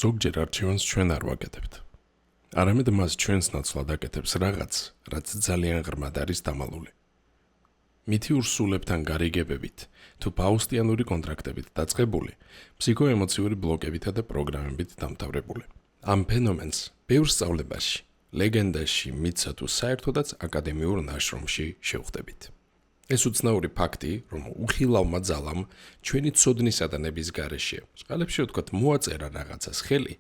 ზოგჯერ არჩევანს ჩვენ არ ვაკეთებთ. არამედ მას ჩვენს ნაცვლად აკეთებს რაღაც, რაც ძალიან ღრმად არის დამალული. მითიურ სულებთან გარიგებებით, თუ ფაუსტიანური კონტრაქტებით დაწყებული, ფსიქოემოციური ბლოკებითა და პროგრამებით დამთავრებული. ამ ფენომენს ბევრ სწავლებაში, ლეგენდაში, მითსა თუ საერთოდაც აკადემიურ ნაშრომში შევხვდებით. ეს უცნაური ფაქტი, რომ უხილავმა ძალამ ჩვენი ცოდნისა და ნების გარეშე, წყალებში ვთქვათ, მოაწერა რაღაცას ხელი,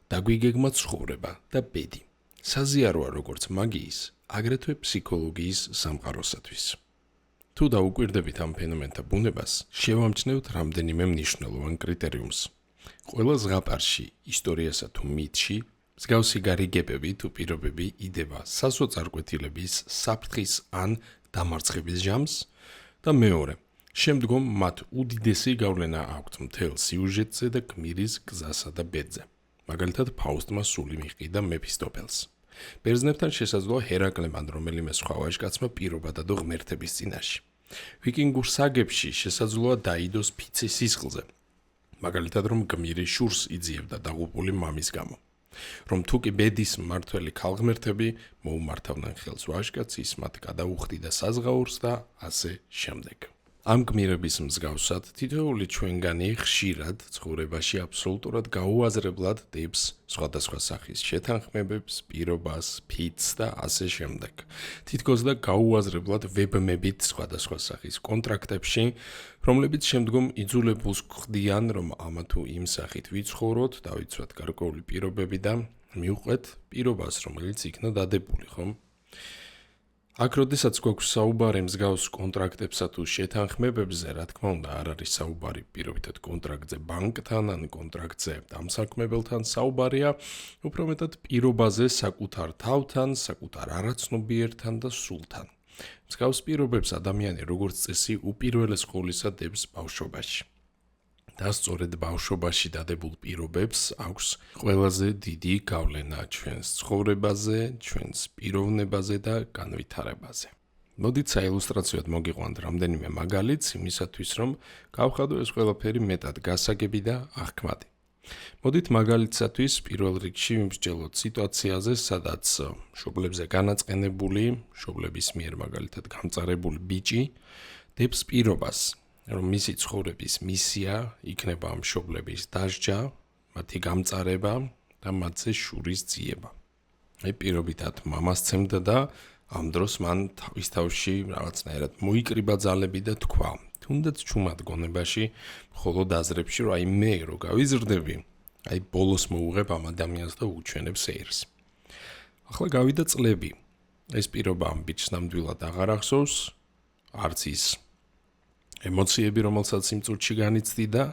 დაგვიგეგმა ცხოვრება და ბედი. საზიაროა როგორც მაგიის, აგრეთვე ფსიქოლოგიის სამყაროსათვის. თუ დაუკვირდებით ამ ფენომენთა ბუნებას, შევამჩნევთ რამდენიმე მნიშვნელოვან კრიტერიუმს. ყველა ზღაპარში, ისტორიასა თუ მითში, მსგავსი გარიგებები თუ პირობები იდება სასოწარკვეთილების, საფრთხის ან დამარცხების ჟამს და მეორე, შემდგომ მათ უდიდესი გავლენა აქვთ მთელ სიუჟეტზე და გმირის გზასა და ბედზე. მაგალითად, ფაუსტმა სული მიჰყიდა მეფისტოფელს. ბერძნებთან შესაძლოა ჰერაკლემან რომელიმე სხვა ვაჟკაცმა პირობა დადო ღმერთების წინაშე. ვიკინგურ საგებში შესაძლოა დაიდოს ფიცე სისხლზე. მაგალითად, რომ გმირი შურს იძიებდა დაღუპული მამის გამო. რომ თუ კი ბედის მმართველი ქალღმერთები მოუმართავდნენ ხელს ვაჟკაცს, ის მათ გადაუხდიდა საზღაურს და ასე შემდეგ. ამ გმირების მსგავსად, თითოეული ჩვენგანი ხშირად ცხოვრებაში აბსოლუტურად გაუაზრებლად დებს სხვადასხვა სახის შეთანხმებებს, პირობას, ფიცს და ასე შემდეგ. თითქოს და გაუაზრებლად ვებმებით სხვადასხვა სახის კონტრაქტებში, რომლებიც შემდგომ იძულებულს გვხდიან, რომ ამა თუ იმ სახით ვიცხოვროთ, დავიცვათ გარკვეული პირობები და მივყვეთ პირობას, რომელიც იქნა დადებული, ხომ? აქ როდესაც გვაქვს საუბარი მსგავს კონტრაქტებსა თუ შეთანხმებებზე, რა თქმა უნდა, არ არის საუბარი პირობითად კონტრაქტზე ბანკთან ან კონტრაქტზე დამსაქმებელთან, საუბარია უფრო მეტად პირობაზე საკუთარ თავთან, საკუთარ არაცნობიერთან და სულთან. მსგავს პირობებს ადამიანი როგორც წესი უპირველეს ყოვლისა დებს ბავშვობაში. და სწორედ ბავშვობაში დადებულ პირობებს აქვს ყველაზე დიდი გავლენა ჩვენს ცხოვრებაზე, ჩვენს პიროვნებაზე და განვითარებაზე. მოდით საილუსტრაციოდ მოგიყვანთ რამდენიმე მაგალითს იმისათვის, რომ გავხადო ეს ყველაფერი მეტად გასაგები და აღქმადი. მოდით მაგალითსათვის პირველ რიგში ვიმსჯელოთ სიტუაციაზე, სადაც მშობლებზე განაწყენებული, მშობლების მიერ მაგალითად გამწარებული ბიჭი დებს პირობას, რომ მისი ცხოვრების მისია იქნება ამ მშობლების დასჯა, მათი გამწარება და მათზე შურის ძიება. პირობითად მამას ცემდა და ამ დროს მან თავის თავში რაღაცნაირად მოიკრიბა ძალები და თქვა, თუნდაც ჩუმად გონებაში, მხოლოდ აზრებში, რომ აი მე რო გავიზრდები, აი ბოლოს მოუღებ ამ ადამიანს და უჩვენებ სეირს. ახლა გავიდა წლები. ეს პირობა ამ ბიჭს ნამდვილად აღარ ახსოვს, არც ის ემოციები, რომელსაც იმ წუთში განიცდიდა,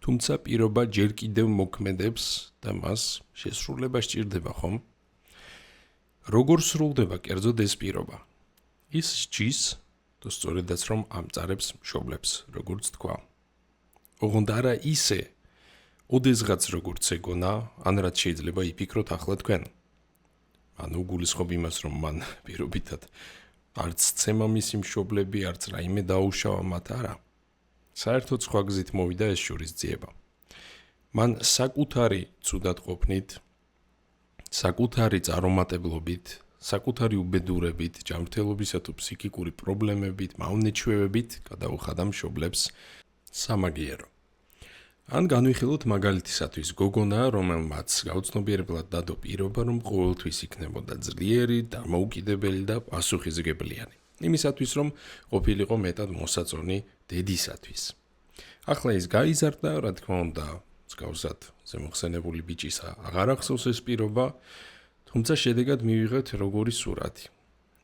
თუმცა პირობა ჯერ კიდევ მოქმედებს და მას შესრულება სჭირდება, ხომ? როგორ სრულდება კერძოდ ეს პირობა? ის სჯის, თუ სწორედაც რომ ამწარებს მშობლებს, როგორც თქვა. ოღონდ არა ისე, ოდესღაც როგორც ეგონა, ან რაც შეიძლება იფიქროთ ახლა თქვენ. ანუ გულისხმობ იმას, რომ მან პირობითად არც ცემა მისი მშობლები, არც რაიმე დაუშავა მათ არა. საერთოდ სხვა გზით მოვიდა ეს შურის ძიება. მან საკუთარი ცუდად ყოფნით, საკუთარი წარუმატებლობით, საკუთარი უბედურებით, ჯანმრთელობისა თუ ფსიქიკური პრობლემებით, მავნეჩვევებით გადაუხადა მშობლებს სამაგიერო. ან განვიხილოთ მაგალითისათვის გოგონა, რომელმაც გაუცნობიერებლად დადო პირობა, რომ ყოველთვის იქნებოდა ძლიერი, დამოუკიდებელი და პასუხისმგებლიანი. იმისათვის, რომ ყოფილიყო მეტად მოსაწონი დედისათვის. ახლა ის გაიზარდა, რა თქმა უნდა, მსგავსად ზემოხსენებული ბიჭისა აღარ ახსოვს ეს პირობა, თუმცა შედეგად მივიღეთ როგორი სურათი.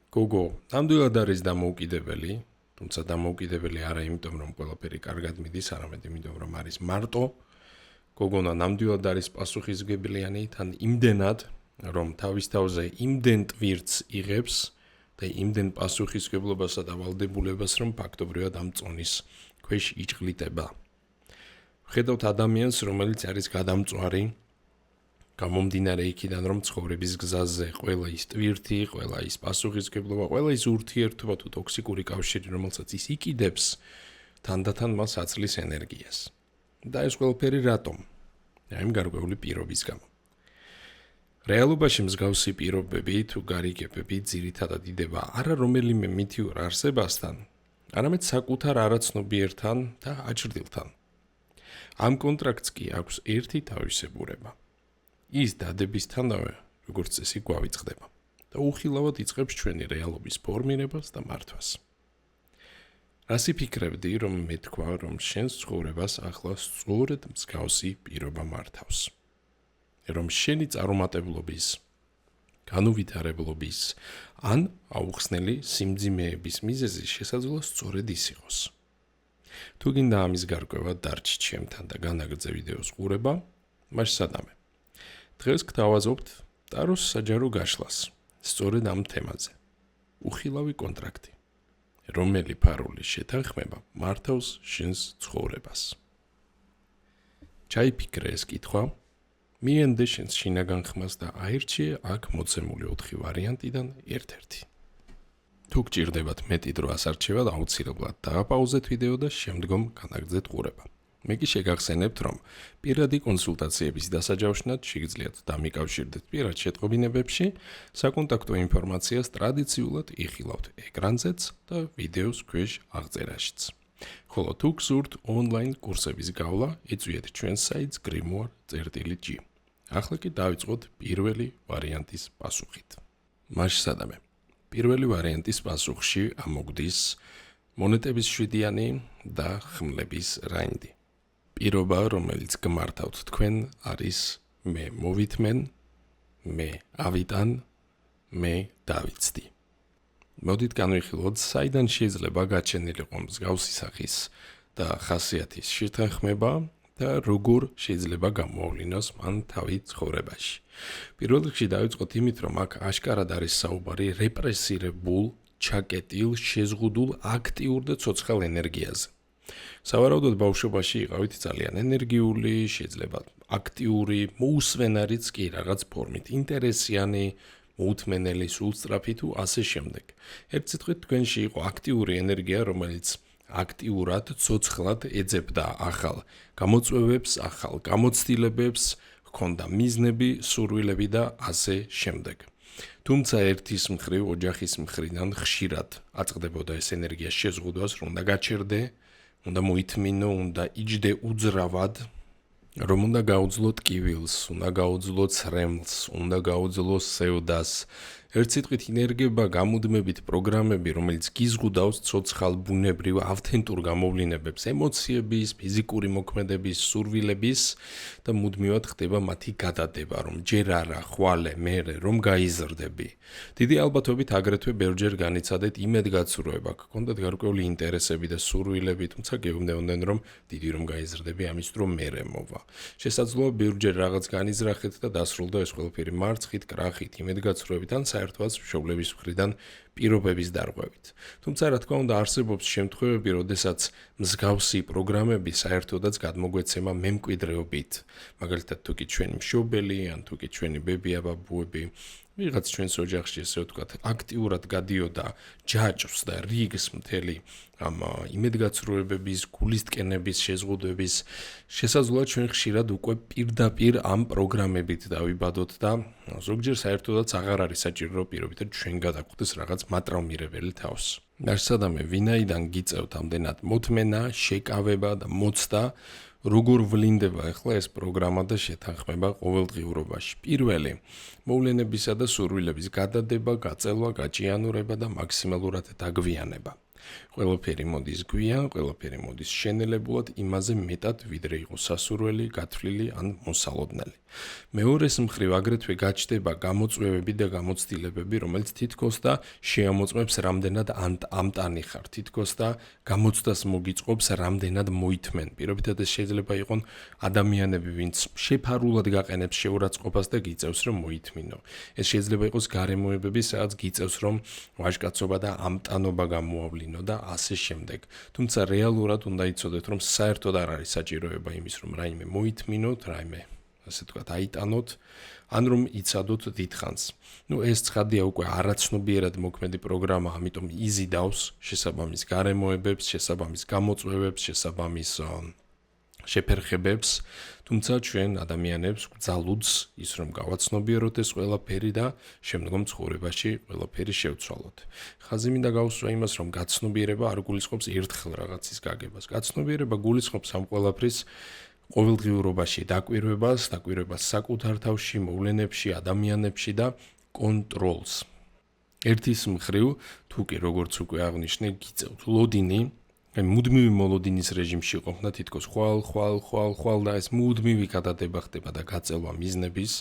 გოგო ნამდვილად არის დამოუკიდებელი, თუმცა დამოუკიდებელი არა იმიტომ, რომ ყველაფერი კარგად მიდის, არამედ იმიტომ, რომ არის მარტო. გოგონა ნამდვილად არის პასუხისმგებლიანი, თან იმდენად, რომ თავის თავზე იმდენ ტვირთს იღებს და იმდენ პასუხისმგებლობასა და ვალდებულებას, რომ ფაქტობრივად ამ წონის ქვეშ იჭղლიტება. ვხედავთ ადამიანს, რომელიც არის გადამწვარი, გამომდინარე იქიდან, რომ ცხოვრების გზაზე ყველა ის ტვირთი, ყველა ის პასუხისმგებლობა, ყველა ის ურთიერთობა თუ ტოქსიკური კავშირი, რომელსაც ის იკიდებს, თანდათან მას აცლის ენერგიას. და ეს ყველაფერი რატომ? აი იმ გარკვეული პირობის გამო. რეალობაში მსგავსი პირობები თუ გარიგებები ძირითადად იდება არა რომელიმე მითიურ არსებასთან, არამედ საკუთარ არაცნობიერთან და აჭრდილთან. ამ კონტრაქტს კი აქვს ერთი თავისებურება. ის დადებისთანავე, როგორც წესი, გვავიწყდება და უხილავად იწყებს ჩვენი რეალობის ფორმირებას და მართვას. რას იფიქრებდი, რომ მე თქვა, რომ შენს ცხოვრებას ახლა სწორედ მსგავსი პირობა მართავს? რომ შენი წარუმატებლობის, განუვითარებლობის ან აუხსნელი სიმძიმეების მიზეზი შესაძლოა სწორედ ის იყოს. თუ გინდა ამის გარკვევა დარჩი ჩემთან და განაგრძე ვიდეოს ყურება, მაშ სადამე. დღეს გთავაზობთ ტაროს საჯარო გაშლას სწორედ ამ თემაზე. უხილავი კონტრაქტი. რომელი ფარული შეთანხმება მართავს შენს ცხოვრებას. ჩაიფიქრე ეს კითხვა, მიენდე შენს შინაგან ხმას და აირჩიე აქ მოცემული 4 ვარიანტიდან ერთ-ერთი. თუ გჭირდებათ მეტი დრო ასარჩევად, აუცილებლად დააპაუზეთ ვიდეო და შემდგომ განაგრძეთ ყურება. მე კი შეგახსენებთ, რომ პირადი კონსულტაციების დასაჯავშნად შეგიძლიათ დამიკავშირდეთ პირად შეტყობინებებში, საკონტაქტო ინფორმაციას ტრადიციულად იხილავთ ეკრანზეც და ვიდეოს ქვეშ აღწერაშიც. ხოლო თუ გსურთ ონლაინ კურსების გავლა, იწვიეთ ჩვენს საიტს grimoire.g. ახლა კი დავიწყოთ პირველი ვარიანტის პასუხით. მაშ სადამე. პირველი ვარიანტის პასუხში ამოგვდის მონეტების 7-იანი და ხმლების რაინდი. პირობა, რომელიც გმართავთ თქვენ, არის მე მოვითმენ, მე ავიტან, მე დავიცდი. მოდით განვიხილოთ, საიდან შეიძლება გაჩენილიყო მსგავსი სახის და ხასიათის შეთანხმება და როგორ შეიძლება გამოავლინოს მან თავი ცხოვრებაში. პირველ რიგში დავიწყოთ იმით, რომ აქ აშკარად არის საუბარი რეპრესირებულ, ჩაკეტილ, შეზღუდულ, აქტიურ და ცოცხალ ენერგიაზე. სავარაუდოდ ბავშვობაში იყავით ძალიან ენერგიული, შეიძლება აქტიური, მოусვენარიც კი რაღაც ფორმით, ინტერესიანი, მოუთმენელი, სულსწრაფი თუ ასე შემდეგ. ერთ სიტყვით თქვენში იყო აქტიური ენერგია, რომელიც აქტიურად, ცოცხლად ეძებდა ახალ გამოწვევებს, ახალ გამოცდილებებს, ჰქონდა მიზნები, სურვილები და ასე შემდეგ. თუმცა ერთის მხრივ, ოჯახის მხრიდან ხშირად აწყდებოდა ეს ენერგია შეზღუდვას, რომ უნდა გაჩერდე, უნდა მოითმინო, უნდა იჯდე უძრავად, რომ უნდა გაუძლო ტკივილს, უნდა გაუძლო ცრემლს, უნდა გაუძლო სევდას. ერთ სიტყვით ინერგება გამუდმებით პროგრამები, რომელიც გიზღუდავს ცოცხალ ბუნებრივ ავთენტურ გამოვლინებებს, ემოციების, ფიზიკური მოქმედების, სურვილების და მუდმივად ხდება მათი გადადება, რომ ჯერ არა, ხვალე, მერე, რომ გაიზრდები. დიდი ალბათობით აგრეთვე ბევრჯერ განიცადეთ იმედგაცრუება, გქონდათ გარკვეული ინტერესები და სურვილები, თუმცა გეუბნებოდნენ, რომ დიდი რომ გაიზრდები, ამის დრო მერე მოვა. შესაძლოა ბევრჯერ რაღაც განიზრახეთ და დასრულდა ეს ყველაფერი მარცხით, კრახით, იმედგაცრუებით ან საერთოდ მშობლების მხრიდან პირობების დარღვევით. თუმცა რა თქმა უნდა არსებობს შემთხვევები, როდესაც მსგავსი პროგრამები საერთოდაც გადმოგვეცემა მემკვიდრეობით. მაგალითად, თუ კი ჩვენი მშობელი, ან თუ კი ჩვენი ბებია, ბაბუები, ვიღაც ჩვენს ოჯახში ესე ვთქვათ, აქტიურად გადიოდა ჯაჭვს და რიგს მთელი ამ იმედგაცრუებების, გულისტკენების, შეზღუდვების, შესაძლოა ჩვენ ხშირად უკვე პირდაპირ ამ პროგრამებით დავიბადოთ და ზოგჯერ საერთოდაც აღარ არის საჭირო პირობითად ჩვენ გადაგვხდეს რაღაც მატრაუმირებელი თავს. მაშსადამე, ვინაიდან გიწევთ ამდენად მოთმენა, შეკავება და მოცდა, როგორ ვლინდება ახლა ეს პროგრამა და შეთანხმება ყოველდღიურობაში. პირველი, მოვლენებისა და სურვილების გადადება, გაწელვა, გაჭიანურება და მაქსიმალურად დაგვიანება. ყველაფერი მოდის გვიან, ყველაფერი მოდის შენელებულად, იმაზე მეტად ვიდრე იყოს სასურველი, გათვლილი ან მოსალოდნელი. მეორეს მხრივ აგრეთვე გაჩნდება გამოწვევები და გამოცდილებები, რომელიც თითქოს და შეამოწმებს რამდენად ამტანი ხარ, თითქოს და გამოცდას მოგიწყობს რამდენად მოითმენ. პირობითად ეს შეიძლება იყონ ადამიანები, ვინც შეფარულად გაყენებს შეურაცხყოფას და გიწევს რომ მოითმინო. ეს შეიძლება იყოს გარემოებები, სადაც გიწევს რომ ვაჟკაცობა და ამტანობა გამოავლინო და ასე შემდეგ. თუმცა რეალურად უნდა იცოდეთ, რომ საერთოდ არ არის საჭიროება იმის, რომ რაიმე მოითმინოთ, რაიმე ასე თქვათ, აიტანოთ, ან რომ იცადოთ დიდხანს. ეს ცხადია უკვე არაცნობიერად მოქმედი პროგრამა, ამიტომ იზიდავს შესაბამის გარემოებებს, შესაბამის გამოწვევებს, შესაბამის შეფერხებებს, თუმცა ჩვენ ადამიანებს გძალუდს ის რომ გავაცნობიეროთ ეს ყველაფერი და შემდგომ ცხოვრებაში ყველაფერი შევცვალოთ. ხაზი მინდა გავუსვა იმას, რომ გაცნობიერება არ გულისხმობს ერთხელ რაღაცის გაგებას. გაცნობიერება გულისხმობს ამ ყველაფრის ყოველდღიურობაში დაკვირვებას საკუთარ თავში, მოვლენებში, ადამიანებში და კონტროლს. ერთის მხრივ, თუ კი როგორც უკვე აღნიშნე, გიწევთ ლოდინი, მუდმივი მოლოდინის რეჟიმში ყოფნა თითქოს ხვალ და ეს მუდმივი გადადება ხდება და გაწელვა მიზნების,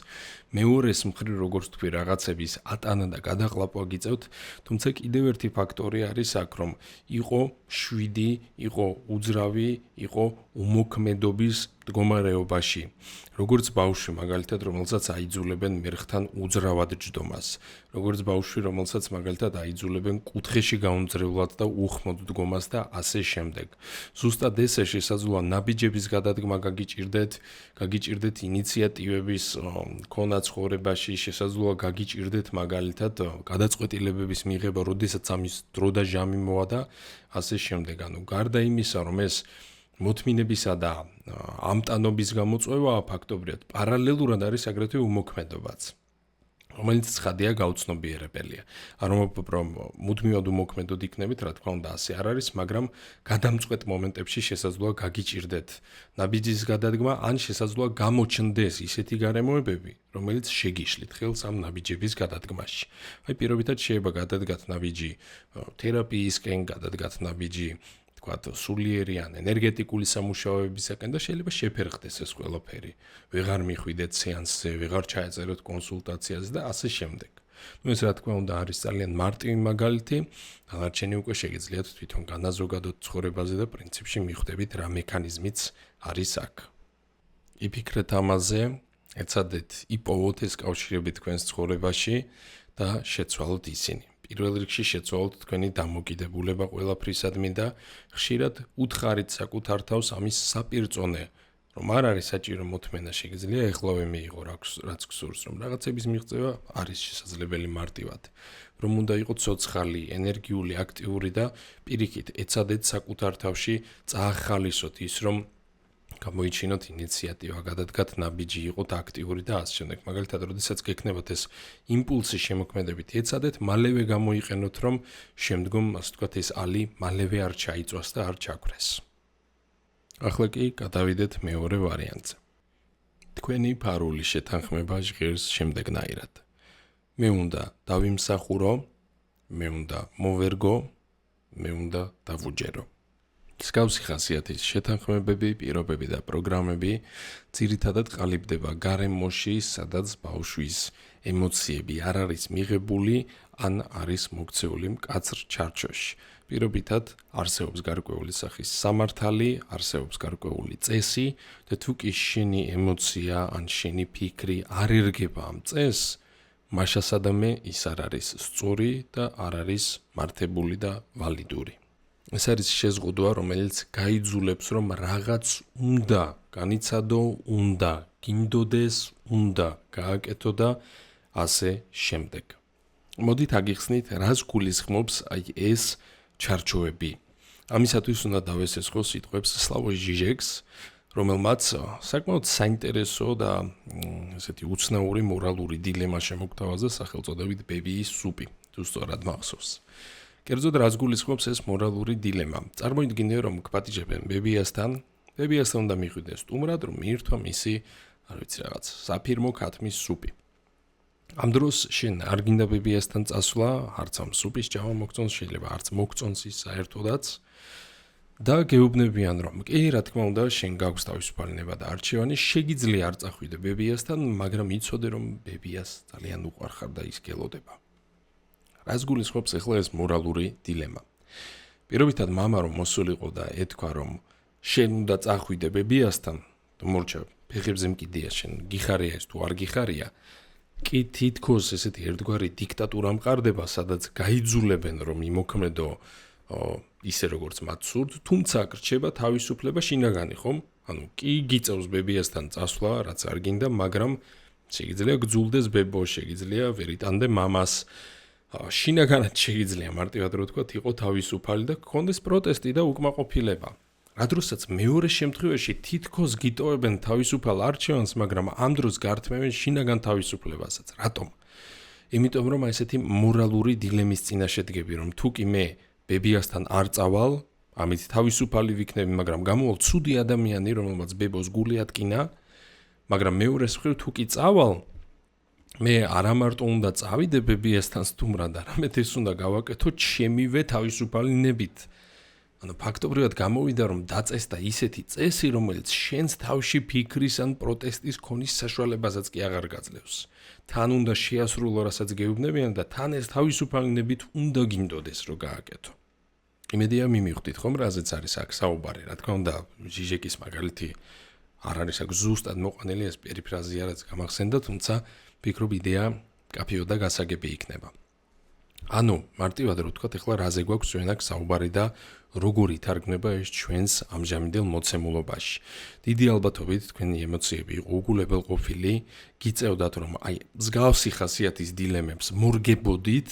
მეორეს მხრივ როგორც თქვი რაღაცების ატანა და გადაყლაპვა გიწევთ, თუმცა კიდევ ერთი ფაქტორი არის აქ, რომ იყო შვიდი, იყო უძრავი, იყო უმოქმედობის მდგომარეობაში. როგორც ბავშვი მაგალითად, რომელსაც აიძულებენ მერხთან უძრავად ჯდომას, როგორც ბავშვი, რომელსაც მაგალითად აიძულებენ კუთხეში გაუნձრევლად და უხმოდ დგომას და ასე შემდეგ. ზუსტად ესე შესაძლოა ნაბიჯების გადადგმა გაგიჭირდეთ ინიციატივების ქონა ცხოვრებაში, შესაძლოა გაგიჭირდეთ მაგალითად გადაწყვეტილებების მიღება, როდესაც ამის დრო და ჟამი მოვა და ასე შემდეგ. ანუ გარდა იმისა, რომ ეს მოთმინებისა და ამტანობის გამოწვევაა ფაქტობრივად, პარალელურად არის აგრეთვე უმოქმედობაც, რომელიც ცხადია გაუცნობიერებელია. არ რომ მუდმივად უმოქმედოდ იქნებით, რა თქმა უნდა, ასე არ არის, მაგრამ გადამწყვეტ მომენტებში შესაძლოა გაგიჭირდეთ ნაბიჯის გადადგმა, ან შესაძლოა გამოჩნდეს ისეთი გარემოებები, რომელიც შეგიშლით ხელს ამ ნაბიჯების გადადგმაში. აი, პირობითად შეიძლება გადადგათ ნაბიჯი თერაპიისკენ, გადადგათ ნაბიჯი სულიერი ან ენერგეტიკული სამუშაოებისაკენ და შეიძლება შეფერხდეს ეს ყველაფერი. ვეღარ მიხვიდეთ სეანსზე, ვეღარ ჩაეწეროთ კონსულტაციაზე და ასე შემდეგ. ეს რა თქმა უნდა არის ძალიან მარტივი მაგალითი, დანარჩენი უკვე შეგიძლიათ თვითონ განაზოგადოთ ცხოვრებაზე და პრინციპში მიხვდებით რა მექანიზმიც არის აქ. იფიქრეთ ამაზე, ეცადეთ იპოვოთ ეს კავშირები თქვენს ცხოვრებაში და შეცვალოთ ისინი. პირველ რიგში შეცვალოთ თქვენი დამოკიდებულება ყველაფრისადმი და ხშირად უთხარით საკუთარ თავს ამის საპირწონე, რომ არ არის საჭირო მოთმენა შეგიძლია ეხლავე მიიღო რაც გსურს, რომ რაღაცების მიღწევა არის შესაძლებელი მარტივად, რომ უნდა იყოს ცოცხალი, ენერგიული, აქტიური და პირიქით ეცადეთ საკუთარ თავში წაახალისოთ ის, რომ გამოიჩინოთ ინიციატივა, გადადგათ ნაბიჯი, იყოთ აქტიური და ასე შემდეგ. მაგალითად, როდესაც გექნებათ ეს იმპულსი შემოქმედებით, ეცადეთ მალევე გამოიყენოთ, რომ შემდგომ, ასე ვთქვათ, ეს ალი მალევე არ ჩაიწვას და არ ჩაქვრეს. ახლა კი გადავიდეთ მეორე ვარიანტზე. თქვენი ფარული შეთანხმება ჟღერს შემდეგნაირად. მე უნდა დავიმსახურო, მე უნდა მოვერგო, მე უნდა დავუჯერო. მსგავსი ხასიათის შეთანხმებები, პირობები და პროგრამები ძირითადად ყალიბდება გარემოში, სადაც ბავშვის ემოციები არ არის მიღებული ან არის მოქცეული მკაცრ ჩარჩოში. პირობითად არსებობს გარკვეული სახის სამართალი, არსებობს გარკვეული წესი და თუ კი შენი ემოცია ან შენი ფიქრი არ ერგება ამ წესს, მაშასადამე ის არ არის სწორი და არ არის მართებული და ვალიდური. ეს არის შეზღუდვა, რომელიც გაიძულებს, რომ რაღაც უნდა განიცადო, უნდა გინდოდეს, უნდა გააკეთო და ასე შემდეგ. მოდით აგიხსნით, რას გულისხმობს აი ეს ჩარჩოები. ამისათვის უნდა დავესესხო სიტყვებს სლავoj ჟიჟეკს, რომელმაც საკმაოდ საინტერესო და ესეთი უცნაური მორალური დილემა შემოგთავაზა სახელწოდებით ბებიის სუპი, თუ სწორად მახსოვს. კერძოდ რას გულისხმობს ეს მორალური დილემა. წარმოიდგინე, რომ გპატიჟებენ ბებიასთან უნდა მიხვიდეს სტუმრად, რომ მიირთვა მისი, არ ვიცი რაღაც, საფირმო ქათმის სუპი. ამ დროს შენ არ გინდა ბებიასთან წასვლა, არც ამ სუპის ჭამა მოგწონს, შეიძლება არც მოგწონს ის საერთოდაც და გეუბნებიან, რომ კი, რა თქმა უნდა, შენ გაქვს თავისუფალება და არჩევანი, შეგიძლია არ წახვიდე ბებიასთან, მაგრამ იცოდე, რომ ბებიას ძალიან უყვარხარ და ის გელოდება. რას გულისხმობს ახლა ეს მორალური დილემა? პირობითად მამა რომ მოსულიყო და ეთქვა, რომ შენ უნდა წახვიდე ბებიასთან, მორჩა, ფეხებზე მკიდია, შენ გიხარია ეს თუ არ გიხარია, კი თითქოს ესეთი ერთგვარი დიქტატურა მყარდება, სადაც გაიძულებენ, რომ იმოქმედო ისე როგორც მათ სურთ, თუმცა გრჩება თავისუფლება შინაგანი, ხომ? ანუ კი გიწევს ბებიასთან წასვლა, რაც არ გინდა, მაგრამ შეგიძლია გძულდეს ბებო, შეგიძლია ვერიტანდე მამას, შინაგანად შეგიძლია მარტივად რო ვთქვათ, იყო თავისუფალი და გქონდეს პროტესტი და უკმაყოფილება. რადგანაც მეორე შემთხვევაში თითქოს გიტოვებენ თავისუფალ არჩევანს, მაგრამ ამ დროს გართმევენ შინაგან თავისუფლებასაც. რატომ? იმიტომ რომ ესეთი მორალური დილემის წინაშე დგები, რომ თუ კი მე ბებიასთან არ წავალ, ამით თავისუფალი ვიქნები, მაგრამ გამოვალ ცუდი ადამიანი, რომელმაც ბებოს გული ატკინა, მაგრამ მეორეს მხრივ თუ კი წავალ, მე არა მარტო უნდა წავიდე ბებიასთან სტუმრად, არამედ ეს უნდა გავაკეთო ჩემივე თავისუფალი ნებით. ანუ ფაქტობრივად გამოვიდა, რომ დაწესდა ისეთი წესი, რომელიც შენს თავში ფიქრის ან პროტესტის ქონის საშუალებასაც კი აღარ გაძლევს. თან უნდა შეასრულო, რასაც გეუბნებიან და თან ეს თავისუფალი ნებით უნდა გინდოდეს, რომ გააკეთო. იმედია მიმივხვდით ხომ, რაზეც არის აქ საუბარი, რა თქმა უნდა, ჟიჟეკის მაგალითი არ არის აქ ზუსტად მოყვანილი, ეს პერიფრაზია რაც გამახსენდა, თუმცა ფიქრობ იდეა კაფეო და გასაგები იქნება. ანუ მარტივად რო ვთქვათ, ეხლა რაზე გვაქვს ჩვენ აქ საუბარი და როგორ ითარგმნება ეს ჩვენს ამჟამინდელ მოცემულობაში. დიდი ალბათობით თქვენი ემოციები იყო უგულებელყოფილი, გიწევდათ რომ აი მსგავსი ხასიათის დილემებს მორგებოდით,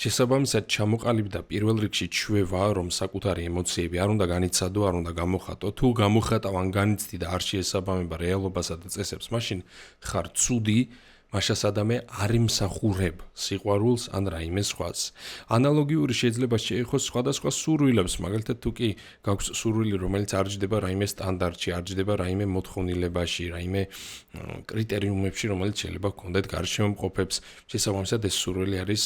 შესაბამისად ჩამოყალიბდა პირველ რიგში ჩვევა, რომ საკუთარი ემოციები არ უნდა განიცადო, არ უნდა გამოხატო, თუ გამოხატავ ან განიცდი და არ შეესაბამება რეალობასა და წესებს, მაშინ ხარ ცუდი, მაშას ადამე არ იმსახურებ სიყვარულს ან რაიმე სხვას. ანალოგიური შეიძლება შეეხოს სხვადასხვა სურვილებს, მაგალითად თუ კი გაქვს სურვილი, რომელიც არ ჯდება რაიმე სტანდარტში, არ ჯდება რაიმე მოთხოვნილებაში, რაიმე კრიტერიუმებში, რომელიც შეიძლება გქონდეთ გარშემოყოფებს, შესაბამისად ეს სურვილი არის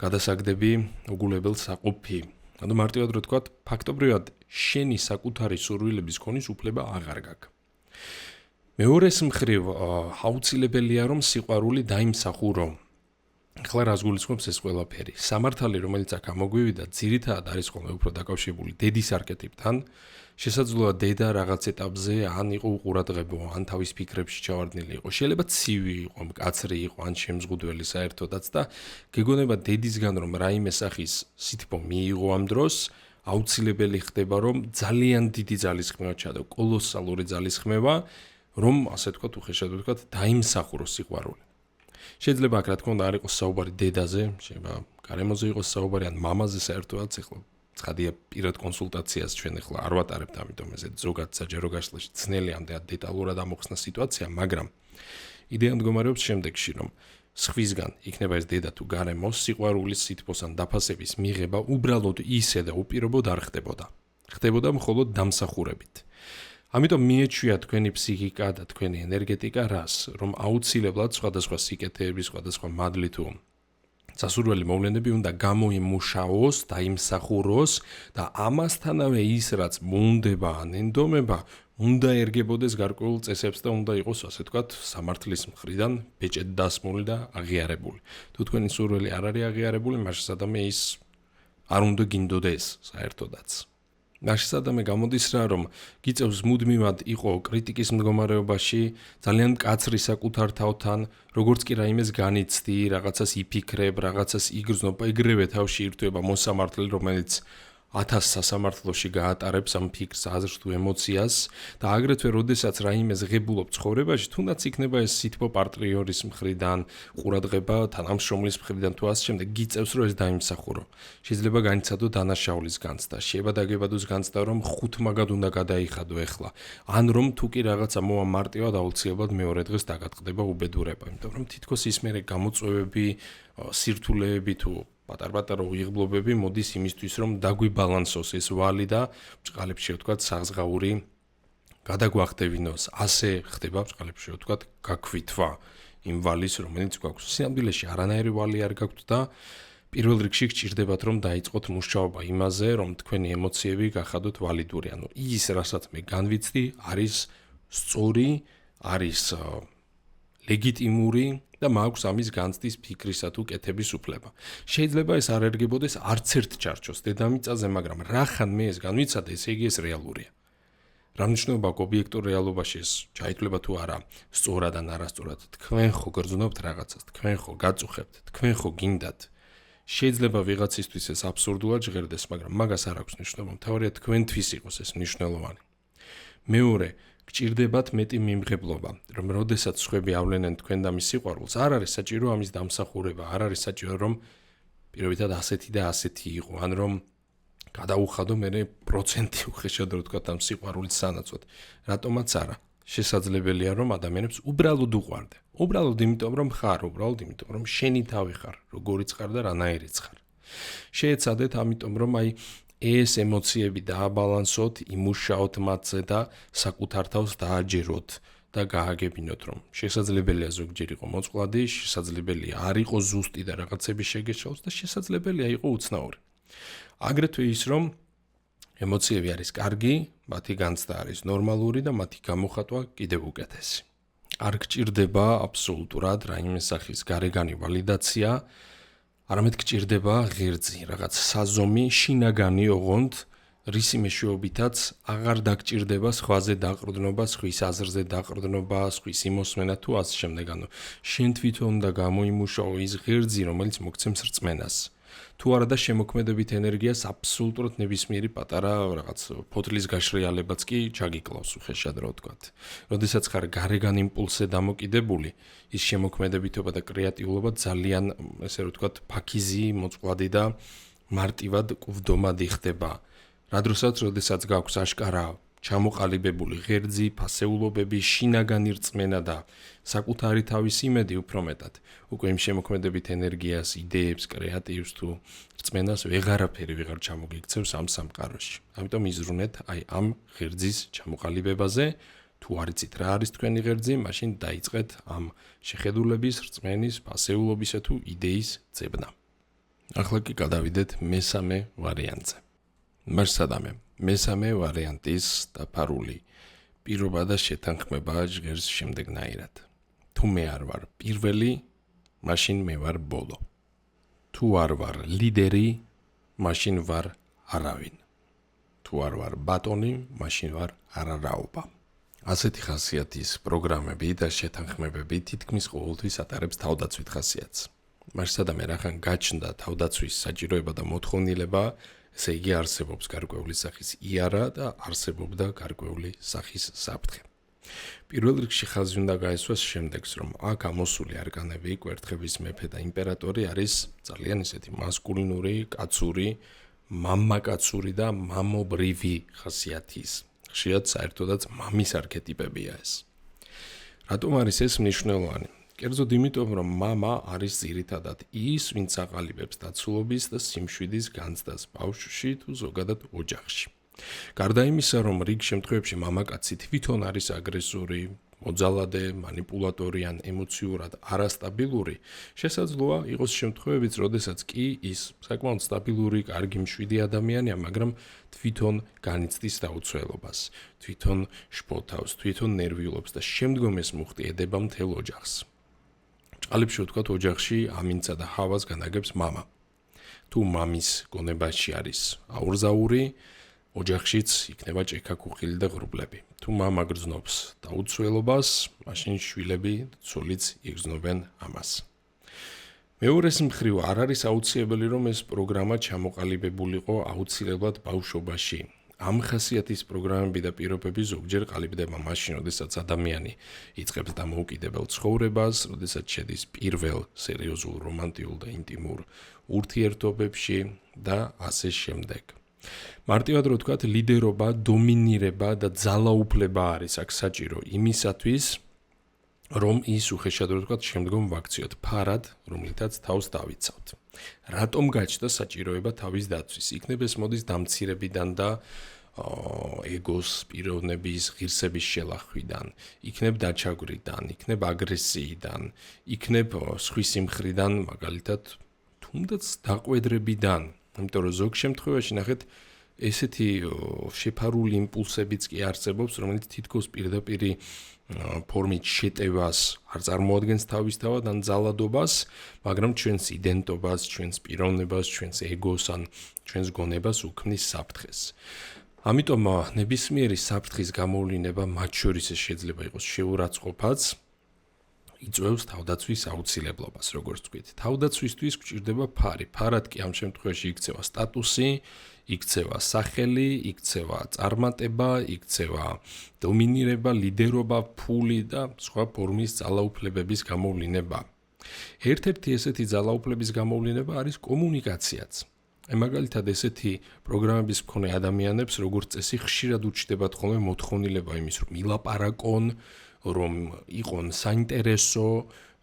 გადასაგდები უგულებელ საყოფი. ანუ მარტივად რო ვთქვათ, ფაქტობრივად შენი საკუთარი სურვილების ქონის უფლება აღარ გაქვს. მეორეს მხრივ აუცილებელია რომ სიყვარული დაიმსახურო. ახლა რას გულისხმობს ეს ყველაფერი? სამართალი, რომელიც აქ ამოგვივიდა, ძირითადად არის ხოლმე უფრო დაკავშირებული დედის არქეტიპთან. შესაძლოა დედა რაღაც ეტაპზე ან იყო უყურადღებო, ან თავის ფიქრებში ჩავარდნილი იყო. შეიძლება ცივი იყო, მკაცრი იყო, ან შემზღუდველი საერთოდაც და გეგონება დედისგან რომ რაიმე სახის სითბო მიიღო ამ დროს, აუცილებელი ხდება რომ ძალიან დიდი ძალისხმევა ჩადო, კოლოსალური ძალისხმევა, რომ ასე თქვათ, უხეშად ვთქვათ, დაიმსახურო სიყვარული. შეიძლება აქ რა თქმა უნდა არ იყოს საუბარი დედაზე, შეიძლება გარემოზე იყოს საუბარი ან მამაზე საერთოდაც, ეხლა ცხადია პირად კონსულტაციას ჩვენ ეხლა არ ვატარებთ, ამიტომ ესე ზოგად საჯარო გაშლაში ძნელი ამდენად დეტალურად ამოხსნა სიტუაცია, მაგრამ იდეა მდგომარეობს შემდეგში, რომ სხვისგან იქნება ეს დედა თუ გარემოს სიყვარულის სითბოს ან დაფასების მიღება უბრალოდ ისე და უპირობოდ არ ხდებოდა. ხდებოდა მხოლოდ დამსახურებით. ამიტომ მიეჩვია თქვენი ფსიქიკა და თქვენი ენერგეტიკა რას, რომ აუცილებლად სხვადასხვა სიკეთეების, სხვადასხვა მადლი თუ სასურველი მოვლენები უნდა გამოიმუშაოს, დაიმსახუროს და ამასთანავე ის, რაც მონდება ან ენდომება, უნდა ერგებოდეს გარკვეულ წესებს და უნდა იყოს, ასე ვთქვათ, სამართლის მხრიდან ბეჭედ დასმული და აღიარებული. თუ თქვენი სურველი არ არის აღიარებული, მაშინ სადამე ის არ უნდა გინდოდეს საერთოდაც. მაშინ სადამე გამოდის რა, რომ გიწევს მუდმივად იყო კრიტიკის მდგომარეობაში, ძალიან მკაცრი საკუთარ თავთან, როგორც კი რაიმეს განიცდი, რაღაცას იფიქრებ, რაღაცას იგრძნობ, ეგრევე თავში ირთვება მოსამართლე, რომელიც 1000 სასამართლოში გაატარებს ამ ფიქრს, აზრს თუ ემოციას და აგრეთვე როდესაც რაიმეს ღებულობ ცხოვრებაში, თუნდაც იქნება ეს სითბო პარტნიორის მხრიდან, ყურადღება თანამშრომლის მხრიდან თუ ასე შემდეგ, გიწევს რომ ეს დაიმსახურო. შეიძლება განიცადო დანაშაულის განცდა, შეიძლება დაგებადოს განცდა რომ 5 მაგად უნდა გადაიხადო ეხლა, ან რომ თუ კი რაღაცა მოვა მარტივად აუცილებლად მეორე დღეს დაგატყდება უბედურება, იმიტომ რომ თითქოს ის მერე გამოწვევები, სირთულეები თუ პატარ-პატარა უიღბლობები მოდის იმისთვის, რომ დაგვიბალანსოს ეს ვალი და ბჭყალებში ვთქვათ, საზღაური გადაგვახტევინოს. ასე ხდება ბჭყალებში ვთქვათ, გაქვითვა იმ ვალის, რომელიც გვაქვს. სინამდვილეში არანაირი ვალი არ გაქვთ და პირველ რიგში გჭირდებათ, რომ დაიწყოთ მუშაობა იმაზე, რომ თქვენი ემოციები გახადოთ ვალიდური. ანუ ის, რასაც მე განვიცდი, არის სწორი, არის ლეგიტიმური და მაქვს ამის განცდის ფიქრისა თუ კეთების უფლება. შეიძლება ეს არ ერგებოდეს არც ერთ ჩარჩოს დედამიწაზე, მაგრამ რახან მე ეს განვიცადე, ესე იგი ეს რეალურია. რა მნიშვნელობა აქვს ობიექტურ რეალობაში ეს ჩაითვლება თუ არა, სწორად ან არასწორად. თქვენ ხო გრძნობთ რაღაცას, თქვენ ხო გაწუხებთ, თქვენ ხო გინდათ. შეიძლება ვიღაცისთვის ეს აბსურდულად ჟღერდეს, მაგრამ მაგას არ აქვს მნიშვნელობა. მთავარია თქვენთვის იყოს ეს მნიშვნელოვანი. მეორე გჭირდებათ მეტი მიმღებლობა, რომ როდესაც სხვები ავლენენ თქვენ და მის სიყვარულს, არ არის საჭირო ამის დამსახურება, არ არის საჭირო რომ პირობითად ასეთი და ასეთი იყო, ან რომ გადაუხადო მე პროცენტი უხეშად რო თქვა ამ სიყვარულის სანაცვლოდ. რატომაც არა. შესაძლებელია რომ ადამიანებს უბრალოდ უყვარდე. უბრალოდ იმიტომ რომ ხარ, უბრალოდ იმიტომ რომ შენი თავი ხარ, როგორიც ხარ და რანაირიც ხარ. შეეცადეთ ამიტომ რომ ეს ემოციები დააბალანსოთ, იმუშაოთ მათზე და საკუთარ თავს დააჯეროთ და გააგებინოთ რომ შესაძლებელია ზოგჯერ იყო მოწყვლადი, შესაძლებელია არ იყო ზუსტი და რაღაცები შეგეშალოს და შესაძლებელია იყო უცნაური. აგრეთვე ის რომ ემოციები არის კარგი, მათი განცდა არის ნორმალური და მათი გამოხატვა კიდევ უკეთესი. არ გჭირდება აბსოლუტურად რაიმე სახის გარეგანი ვალიდაცია, არამედ გჭირდება ღერძი, რაღაც საზომი, შინაგანი ოღონდ, რისი მეშვეობითაც აღარ დაგჭირდება სხვაზე დაყრდნობა, სხვის აზრზე დაყრდნობა, სხვის იმოსმენა თუ ასე შემდეგ. შენ თვითონ და გამოიმუშაო ის ღერძი, რომელიც მოგცემს რწმენას. თუ არა და შემოქმედებით ენერგიას აბსოლუტურად ნებისმიერი პატარა რაღაც ფოთლის გაშრიალებაც კი ჩაგიკლავს უხეშად რა ვთქვათ. როდესაც ხარ გარეგან იმპულსზე დამოკიდებული, ის შემოქმედებითობა და კრეატიულობა ძალიან, ესე რომ ვთქვათ, ფაქიზი, მოწყვლადი და მარტივად კვდომადი ხდება. რა დროსაც, როდესაც გაქვს აშკარა ჩამოყალიბებული ღერძი, ფასეულობები, შინაგანი რწმენა და საკუთარი თავის იმედი უფრო მეტად. უკვე იმ შემოქმედებით ენერგიას, იდეებს, კრეატივს თუ რწმენას ვეღარაფერი ვეღარ ჩამოგიქცევს ამ სამყაროში. ამიტომ იზრუნეთ ამ ღერძის ჩამოყალიბებაზე. თუ არიცით რა არის თქვენი ღერძი, მაშინ დაიწყეთ ამ შეხედულების, რწმენის, ფასეულობისა თუ იდეის ძებნა. ახლა კი გადავიდეთ მესამე ვარიანტზე. მერსადამე, მესამე ვარიანტის დაფარული პირობა და შეთანხმება ჟღერს შემდეგნაირად. თუ მე არ ვარ პირველი, მაშინ მე ვარ ბოლო. თუ არ ვარ ლიდერი, მაშინ ვარ არავინ. თუ არ ვარ ბატონი, მაშინ ვარ არარაობა. ასეთი ხასიათის პროგრამები და შეთანხმებები თითქმის ყოველთვის ატარებს თავდაცვით ხასიათს. მერსადამე რახან გაჩნდა თავდაცვის საჭიროება და მოთხოვნილება, ესე იგი არსებობს გარკვეული სახის იარა და არსებობდა გარკვეული სახის საფრთხე. პირველ რიგში ხაზი უნდა გაესვას შემდეგს, რომ აქ ამოსული არკანები, კვერთხების მეფე და იმპერატორი არის ძალიან ისეთი მასკულინური, კაცური, მამაკაცური და მამობრივი ხასიათის. ხშირად საერთოდაც მამის არქეტიპებია ეს. რატომ არის ეს მნიშვნელოვანი? კერძოდ იმიტომ, რომ მამა არის ძირითადად ის, ვინც აყალიბებს დაცულობის და სიმშვიდის განცდას ბავშვში თუ ზოგადად ოჯახში. გარდა იმისა, რომ რიგ შემთხვევებში მამაკაცი თვითონ არის აგრესორი, მოძალადე, манипуляტორი ან ემოციურად არასტაბილური, შესაძლოა იყოს შემთხვევებიც, როდესაც კი ის საკმაოდ სტაბილური, კარგი მშვიდი ადამიანია, მაგრამ თვითონ განიცდის დაუცველობას, თვითონ შფოთავს, თვითონ ნერვიულობს და შემდგომ ეს მუხტიედება მთელ ოჯახს. ჭყალებში ვთქვათ, ოჯახში ამინცა და ჰავას განაგებს მამა. თუ მამის გონებაში არის აურზაური, ოჯახშიც იქნება ჭექა-ქუხილი და ღრუბლები. თუ მამა გრძნობს დაუცველობას, მაშინ შვილები ცოლიც იგრძნობენ ამას. მეორეს მხრივ არ არის აუცილებელი, რომ ეს პროგრამა ჩამოყალიბებულიყო აუცილებლად ბავშვობაში. ამ ხასიათის პროგრამები და პირობები ზოგჯერ ყალიბდება მაშინ, როდესაც ადამიანი იწყებს დამოუკიდებელ ცხოვრებას, როდესაც შედის პირველ სერიოზულ რომანტიულ და ინტიმურ ურთიერთობებში და ასე შემდეგ. მარტივად რო ვთქვათ, ლიდერობა, დომინირება და ძალაუფლება არის აქ საჭირო იმისათვის, რომ ის უხეშად რო ვთქვათ, შემდგომ ვაქციოთ ფარად, რომლითაც თავს დავიცავთ. რატომ გაჩნდა საჭიროება თავის დაცვის? იქნებ ეს მოდის დამცირებიდან და ეგოს, პიროვნების, ღირსების შელახვიდან, იქნებ დაჩაგვრიდან, იქნებ აგრესიიდან, იქნებ სხვის მხრიდან, მაგალითად, თუნდაც დაყვედრებიდან. იმიტომ რომ ზოგ შემთხვევაში ნახეთ, ესეთი შეფარული იმპულსებიც კი არსებობს, რომელიც თითქოს პირდაპირი ფორმით შეტევას არ წარმოადგენს თავისთავად ან ძალადობას, მაგრამ ჩვენს იდენტობას, ჩვენს პიროვნებას, ჩვენს ეგოს ან ჩვენს გონებას უქმნის საფრთხეს. ამიტომ ნებისმიერი საფრთხის გამოვლინება, მათ შორის შეიძლება იყოს შეურაცხყოფაც, იწვევს თავდაცვის აუცილებლობას, როგორც ვთქვით. თავდაცვისთვის გვჭირდება ფარი. ფარად კი ამ შემთხვევაში იქცევა სტატუსი, იქცევა სახელი, იქცევა წარმატება, იქცევა დომინირება, ლიდერობა, ფული და სხვა ფორმის ძალაუფლებების გამოვლინება. ერთ-ერთი ესეთი ძალაუფლების გამოვლინება არის კომუნიკაციაც. მაგალითად ესეთი პროგრამების მქონე ადამიანებს როგორც წესი ხშირად უჩნდებათ ხოლმე მოთხოვნილება იმის რომ ილაპარაკონ, რომ იყონ საინტერესო,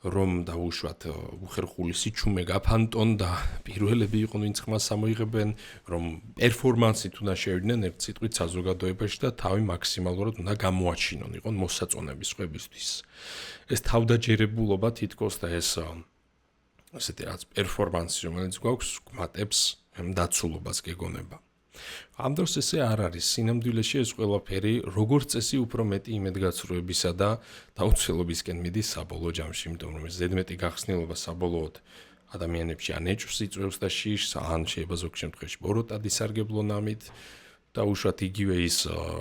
რომ დაუშვათ უხერხული სიჩუმე გაფანტონ და პირველები იყონ ვინც ხმას ამოიღებენ, რომ პერფორმანსით უნდა შევიდნენ ერთ სიტყვით საზოგადოებაში და თავი მაქსიმალურად უნდა გამოაჩინონ, იყონ მოსაწონების ხვებისთვის. ეს თავდაჯერებულობა თითქოს და ეს ასეთი რაც პერფორმანსი რომელიც გვაქვს, გვმატებს დაცულობას გეგონება. ამ დროს ესე არ არის, სინამდვილეში ეს ყველაფერი როგორც წესი უფრო მეტი იმედგაცრუებისა და დაუცველობისკენ მიდის საბოლოო ჯამში, იმიტომ რომ ეს ზედმეტი გახსნილობა საბოლოოდ ადამიანებში ან ეჭვს იწვევს და შიშს, ან შეიძლება ზოგ შემთხვევაში ბოროტად ისარგებლო ნამით და უშუალოდ იგივე ის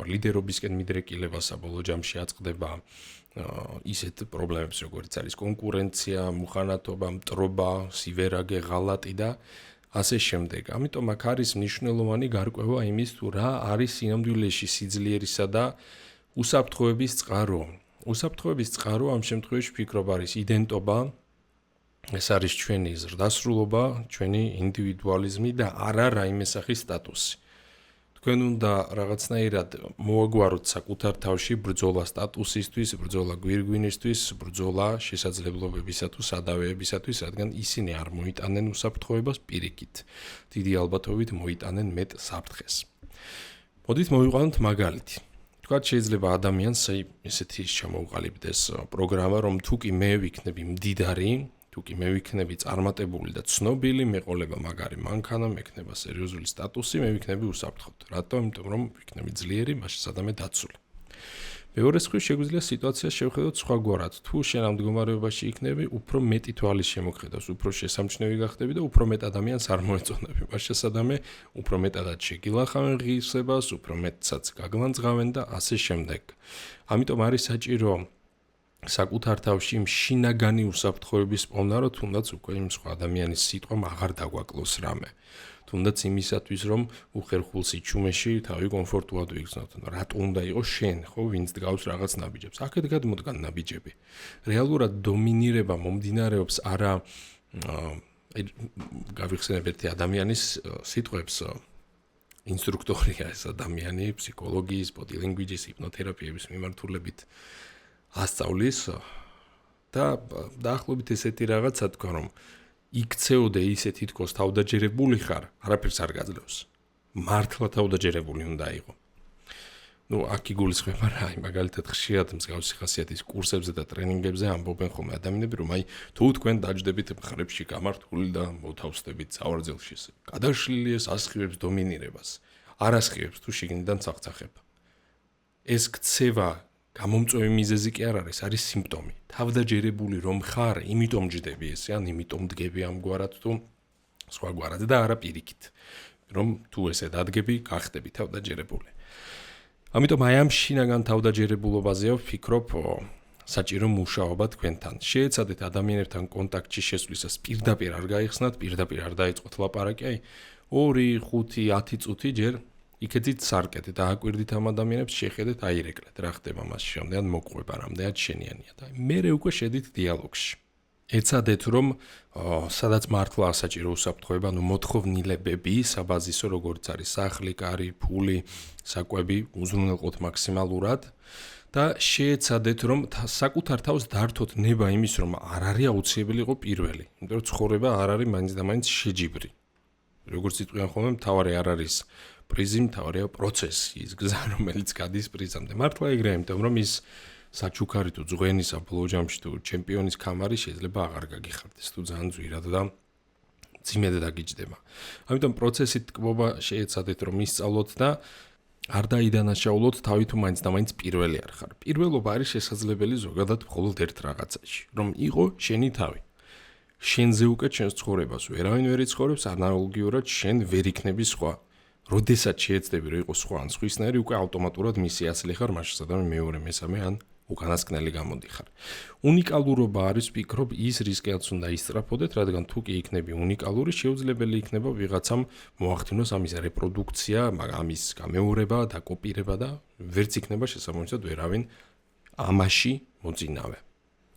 ლიდერობისკენ მიდრეკილება საბოლოო ჯამში აწყდება ისეთ პრობლემებს, როგორც არის კონკურენცია, მუხანათობა, მტრობა, სივერაგე, ღალატი და ასე შემდეგ. ამიტომ აქ არის მნიშვნელოვანი გარკვევა იმის თუ რა არის სინამდვილეში სიძლიერისა და უსაფრთხოების წყარო. უსაფრთხოების წყარო ამ შემთხვევაში ვფიქრობ არის იდენტობა, ეს არის ჩვენი ზრდასრულობა, ჩვენი ინდივიდუალიზმი და არა რაიმე სახის სტატუსი. თქვენ უნდა რაღაცნაირად მოაგვაროთ საკუთარ თავში ბრძოლა სტატუსისთვის, ბრძოლა გვირგვინისთვის, ბრძოლა შესაძლებლობებისა თუ სადავეებისათვის, რადგან ისინი არ მოიტანენ უსაფრთხოებას პირიქით. დიდი ალბათობით მოიტანენ მეტ საფრთხეს. მოდით მოვიყვანოთ მაგალითი. თქვათ შეიძლება ადამიანს ესეთი ჩამოუყალიბდეს პროგრამა, რომ თუ კი მე ვიქნები მდიდარი, თუ კი მე ვიქნები წარმატებული და ცნობილი, მეყოლება მაგარი მანქანა, მექნება სერიოზული სტატუსი, მე ვიქნები უსაფრთხოდ. რატომ? იმიტომ რომ ვიქნები ძლიერი, მაშინ სადამე დაცული. მეორე მხრივ შეგვიძლია სიტუაციას შევხედოთ სხვაგვარად. თუ შენ ამ მდგომარეობაში იქნები, უფრო მეტი თვალის შემოქმედავს, უფრო შესამჩნევი გახდები და უფრო მეტ ადამიანს არ მოეწონები. მაშინ სადამე უფრო მეტადად შეგილახავენ ღირსებას, უფრო მეტსაც გაგლანძღავენ და ასე შემდეგ. ამიტომ არის საჭირო საკუთარ თავში შინაგანი უსაფრთხოების პოვნა, რომ თუნდაც უკვე იმ სხვა ადამიანის სიტყვამ აღარ დაგვაკლოს რამე. თუნდაც იმისათვის, რომ უხერხულ სიჩუმეში თავი კომფორტულად ვიგრძნოთ. რატო უნდა იყოს შენ, ხო, ვინც დგავს რაღაც ნაბიჯებს. აქეთ გადმოდგან ნაბიჯები. რეალურად დომინირება მომდინარეობს არა გავიხსენებ ერთი ადამიანის სიტყვებს, ინსტრუქტორია ეს ადამიანი, ფსიქოლოგიის, body language-ის, ჰიპნოთერაპიების მიმართულებით ასწავლის და დაახლოებით ესეთი რაღაცა თქვა, რომ იქცეოდე ისე თითქოს თავდაჯერებული ხარ, არაფერს არ გაძლევს. მართლა თავდაჯერებული უნდა იყო. აქ იგულისხმება რა, მაგალითად ხშირად მსგავსი ხასიათის კურსებზე და ტრენინგებზე ამბობენ ხოლმე ადამიანები, რომ თუ თქვენ დაჯდებით მხრებში გამართული და მოთავსდებით სავარძელში, გადაშლილი ეს ასხივებს დომინირებას. არ ასხივებს თუ შიგნიდან ცახცახება. ეს ქცევა გამომწვევი მიზეზი კი არ არის სიმპტომი. თავდაჯერებული რომ ხარ, იმიტომ ჯდები ესე, ან იმიტომ დგები ამგვარად თუ სხვაგვარად და არა პირიქით. რომ თუ ესე დადგები, გახდები თავდაჯერებული. ამიტომ აი ამ შინაგან თავდაჯერებულობაზე ვფიქრობ, საჭირო მუშაობა თქვენთან. შეეცადეთ ადამიანებთან კონტაქტში შესვლისას პირდაპირ არ გაიხსნათ, პირდაპირ არ დაიწყოთ ლაპარაკი, აი 2, 5, 10 წუთი ჯერ იქედით სარკეთ და აკვირდით ამ ადამიანებს, შეხედეთ, აირეკლეთ, რა ხდება მასში, რამდენად მოყვება, რამდენად შენიანია და მერე უკვე შედით დიალოგში. ეცადეთ, რომ სადაც მართლა საჭირო უსაფრთხოება, მოთხოვნილებები, საბაზისო, როგორც არის სახლი, კარი, ფული, საკვები, უზრუნველყოთ მაქსიმალურად და შეეცადეთ, რომ საკუთარ თავს დართოთ ნება იმის, რომ არ არის აუცილებელი იყო პირველი, იმიტომ რომ ცხოვრება არ არის მაინც და მაინც შეჯიბრი. როგორც იტყვიან ხოლმე, მთავარი არ არის პრიზი, მთავარია პროცესი, ის გზა, რომელიც გადის პრიზამდე. მართლა ეგრეა, იმიტომ რომ ის საჩუქარი თუ ძღვენი საბოლოო ჯამში თუ ჩემპიონის ქამარი შეიძლება აღარ გაგიხარდეს, თუ ძალიან ძვირად და ძიმედ დაგიჯდება. ამიტომ პროცესით ტკბობა შეეცადეთ, რომ ისწავლოთ და არ დაიდანაშაულოთ თავი თუ მაინც და მაინც პირველი არ ხარ. პირველობა არის შესაძლებელი ზოგადად მხოლოდ ერთ რაღაცაში, რომ იყო შენი თავი. შენზე უკეთ შენს ცხოვრებას ვერავინ ვერ იცხოვრებს, ანალოგიურად შენ ვერ იქნები სხვა. როდესაც შეეცდები რომ იყოს სხვა ან სხვისნაირი, უკვე ავტომატურად მისი ასლი ხარ, მაშინ სადამე მეორე, მესამე ან უკანასკნელი გამოდიხარ. უნიკალურობა არის, ვფიქრობ, ის რისკიც უნდა ისწრაფოდეთ, რადგან თუ კი იქნები უნიკალური, შეუძლებელი იქნება ვიღაცამ მოახდინოს ამის რეპროდუქცია, ამის გამეორება, დაკოპირება და ვერც იქნება შესაბამისად ვერავინ ამაში მოწინავე.